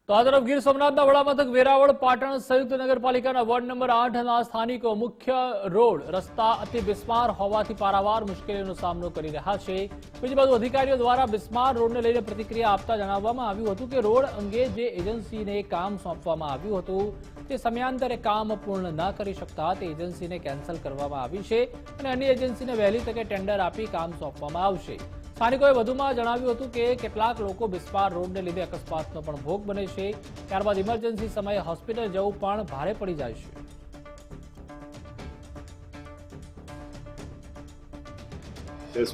તો આ તરફ ગીર સોમનાથના વડામથક વેરાવળ પાટણ સંયુક્ત નગરપાલિકાના વોર્ડ નંબર 8ના સ્થાનિકો મુખ્ય રોડ રસ્તા અતિ બિસ્માર હોવાથી પારાવાર મુશ્કેલીનો સામનો કરી રહ્યા છે। બીજી બાજુ અધિકારીઓ દ્વારા બિસ્માર રોડને લઈને પ્રતિક્રિયા આપતા જણાવવામાં આવ્યું હતું કે રોડ અંગે જે એજન્સીને કામ સોંપવામાં આવ્યું હતું તે સમયાંતરે કામ પૂર્ણ ન કરી શકતા તે એજન્સીને કેન્સલ કરવામાં આવી છે અને અન્ય એજન્સીને વહેલી તકે ટેન્ડર આપી કામ સોંપવામાં આવશે। સ્થાનિકોએ વધુમાં જણાવ્યું હતું કે કેટલાક લોકો બિસ્માર રોડને લીધે અકસ્માતનો પણ ભોગ બને છે, ત્યારબાદ ઇમરજન્સી સમયે હોસ્પિટલ જવું પણ ભારે પડી જાય છે।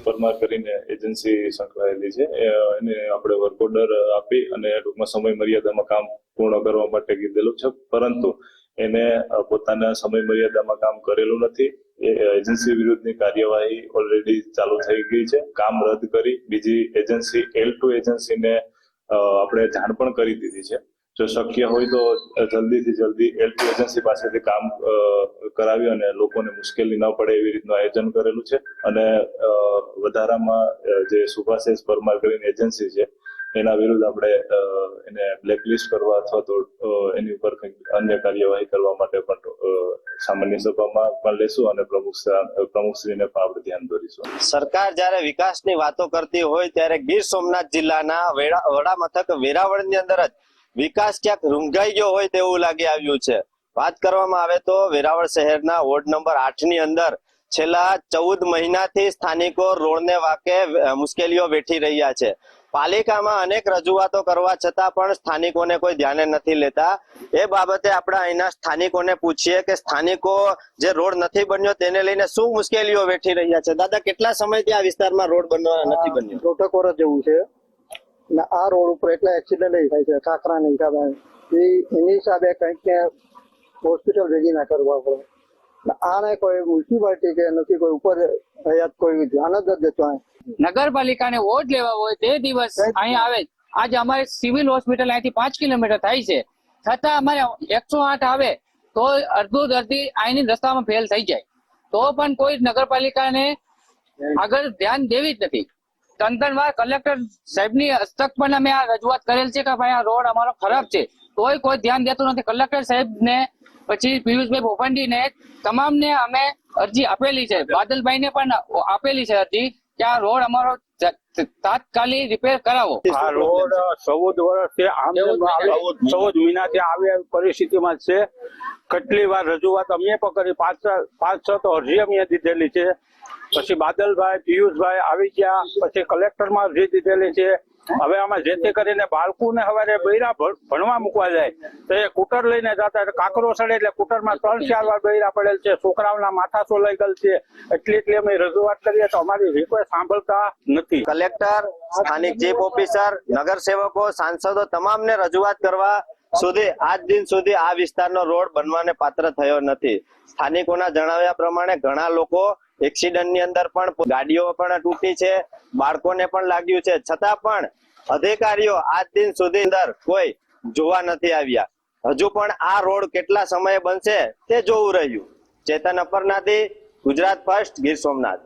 પરમાર કરીને એજન્સી સંકળાયેલી છે, એને આપણે વર્ક ઓર્ડર આપી અને ટૂંકમાં સમય મર્યાદામાં કામ પૂર્ણ કરવા માટે કીધેલું છે, પરંતુ એને પોતાના સમય મર્યાદામાં કામ કરેલું નથી। એજન્સી વિરુદ્ધની કાર્યવાહી ઓલરેડી ચાલુ થઈ ગઈ છે। કામ રદ કરી બીજી એજન્સી L2 એજન્સીને આપણે જાણ પણ કરી દીધી છે। જો શક્ય હોય તો જલ્દીથી જલ્દી L2 એજન્સી પાસેથી કામ કરાવી અને લોકોને મુશ્કેલી ન પડે એવી રીતનું આયોજન કરેલું છે। અને વધારામાં જે સુભાષેશ પરમાર કરીને એજન્સી છે એના વિરુદ્ધ આપણે એને બ્લેકલિસ્ટ કરવા અથવા તો એની ઉપર કંઈક અન્ય કાર્યવાહી કરવા માટે પણ સામાન્ય સભામાં પણ લેશું અને પ્રમુખશ્રીને પણ આપણે ધ્યાન દોરીશું। સરકાર જ્યારે વિકાસની વાતો કરતી હોય ત્યારે ગીર સોમનાથ જિલ્લાના વડામથક વેરાવળની અંદર જ વિકાસ ક્યાંક રૂંઘાઈ ગયો હોય તેવું લાગી આવ્યું છે। વાત કરવામાં આવે તો વેરાવળ શહેરના વોર્ડ નંબર 8ની અંદર છેલ્લા 14 મહિનાથી સ્થાનિકો રોડને વાકે મુશ્કેલીઓ વેઠી રહ્યા છે। પાલિકામાં અનેક રજૂઆતો કરવા છતાં પણ સ્થાનિકોને કોઈ ધ્યાને નથી લેતા। એ બાબતે આપણે અહીંના સ્થાનિકોને પૂછીએ કે સ્થાનિકો જે રોડ નથી બન્યો તેને લઈને શું મુશ્કેલીઓ વેઠી રહ્યા છે। દાદા, કેટલા સમયથી આ વિસ્તારમાં રોડ નથી બન્યો? પ્રોટોકોલ જેવું છે ને આ રોડ ઉપર એટલા એક્સિડન્ટ થાય છે કાંકરાના હિસાબે, એની હિસાબે કંઈક હોસ્પિટલ ભેગી ના કરવા પડે। આને કોઈ મ્યુનિસિપાલિટી કે નથી કોઈ ઉપર હયાત કોઈ ધ્યાન જ દેતો। નગરપાલિકાને વોટ લેવા હોય તે દિવસ અહીંયા આવે। આજે અમારે સિવિલ હોસ્પિટલ અહીંથી 5 કિલોમીટર થાય છે, છતાં અમારે 108 આવે તો અડધું દર્દી અહીંની રસ્તામાં ફેલ થઈ જાય તો પણ કોઈ નગરપાલિકાને આગળ ધ્યાન દેવી જ નથી। 3 વાર કલેક્ટર સાહેબની હસ્તક પણ અમે આ રજૂઆત કરેલ છે કે ભાઈ આ રોડ અમારો ખરાબ છે, તોય કોઈ ધ્યાન દેતું નથી। કલેક્ટર સાહેબને પછી પિયુષભાઈ ભોપંડીને તમામને અમે અરજી આપેલી છે, બાદલભાઈને પણ આપેલી છે અરજી કે આ રોડ અમારો તાત્કાલિક રિપેર કરાવો। આ રોડ 14 વર્ષથી 14 મહિનાથી આવી પરિસ્થિતિમાં છે। કેટલી વાર રજૂઆત અમે પણ કરી, 5-6 તો અરજી અમે દીધેલી છે। પછી બાદલભાઈ પિયુષભાઈ આવી ગયા, પછી કલેક્ટરમાં અરજી દીધેલી છે। હવે આમાં જેથી કરીને બાળકોને સવારે બૈરા ભણવા મૂકવા જાય તો એ કુટર લઈને જતા, કાકરો સડે એટલે કુટરમાં 3-4 વાર બૈરા પડેલ છે, છોકરાઓના માથા સોલાઈ ગયેલ છે। એટલી અમે રજૂઆત કરીએ તો અમારી કોઈ સાંભળતા નથી। કલેક્ટર, સ્થાનિક ચીફ ઓફિસર, નગરસેવકો, સાંસદો તમામને રજૂઆત કરવા સુધી આજ દિન સુધી આ વિસ્તારનો રોડ બનવાને પાત્ર થયો નથી। સ્થાનિકોના જણાવ્યા પ્રમાણે ઘણા લોકો એક્સિડન્ટની અંદર પણ ગાડીઓ પણ તૂટી છે, બાળકોને પણ લાગ્યું છે, છતાં પણ અધિકારીઓ આજ દિન સુધી અંદર કોઈ જોવા નથી આવ્યા। હજુ પણ આ રોડ કેટલા સમયે બનશે તે જોવું રહ્યું। ચેતન અપરનાથી, ગુજરાત ફર્સ્ટ, ગીર સોમનાથ।